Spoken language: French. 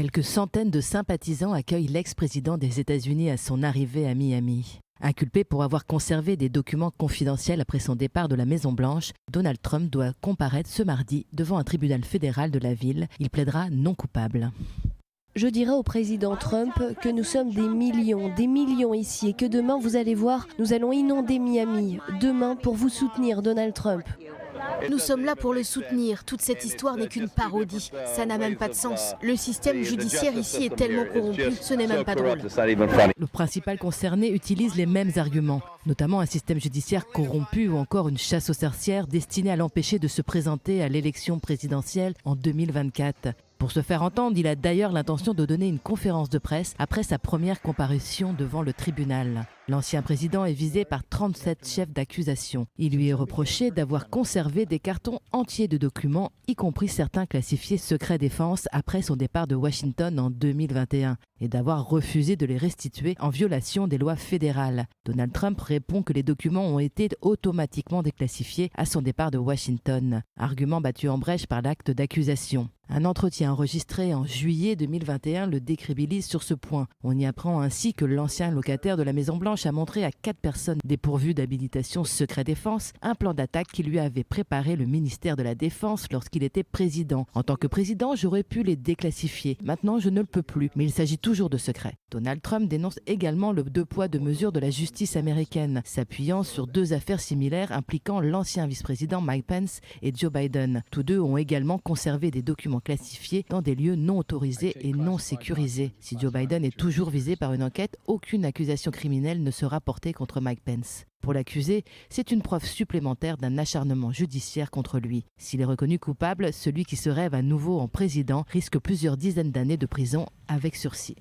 Quelques centaines de sympathisants accueillent l'ex-président des États-Unis à son arrivée à Miami. Inculpé pour avoir conservé des documents confidentiels après son départ de la Maison-Blanche, Donald Trump doit comparaître ce mardi devant un tribunal fédéral de la ville. Il plaidera non coupable. Je dirai au président Trump que nous sommes des millions ici et que demain, vous allez voir, nous allons inonder Miami demain pour vous soutenir, Donald Trump. Nous sommes là pour le soutenir. Toute cette histoire n'est qu'une parodie. Ça n'a même pas de sens. Le système judiciaire ici est tellement corrompu, ce n'est même pas drôle. Le principal concerné utilise les mêmes arguments, notamment un système judiciaire corrompu ou encore une chasse aux sorcières destinée à l'empêcher de se présenter à l'élection présidentielle en 2024. Pour se faire entendre, il a d'ailleurs l'intention de donner une conférence de presse après sa première comparution devant le tribunal. L'ancien président est visé par 37 chefs d'accusation. Il lui est reproché d'avoir conservé des cartons entiers de documents, y compris certains classifiés secret défense après son départ de Washington en 2021, et d'avoir refusé de les restituer en violation des lois fédérales. Donald Trump répond que les documents ont été automatiquement déclassifiés à son départ de Washington, argument battu en brèche par l'acte d'accusation. Un entretien enregistré en juillet 2021 le décrédibilise sur ce point. On y apprend ainsi que l'ancien locataire de la Maison-Blanche a montré à 4 personnes dépourvues d'habilitation secret défense un plan d'attaque qui lui avait préparé le ministère de la Défense lorsqu'il était président. En tant que président, j'aurais pu les déclassifier. Maintenant, je ne le peux plus, mais il s'agit toujours de secrets. Donald Trump dénonce également le deux poids deux mesures de la justice américaine, s'appuyant sur 2 affaires similaires impliquant l'ancien vice-président Mike Pence et Joe Biden. Tous deux ont également conservé des documents classifiés dans des lieux non autorisés et non sécurisés. Si Joe Biden est toujours visé par une enquête, aucune accusation criminelle ne sera portée contre Mike Pence. Pour l'accusé, c'est une preuve supplémentaire d'un acharnement judiciaire contre lui. S'il est reconnu coupable, celui qui se rêve à nouveau en président risque plusieurs dizaines d'années de prison avec sursis.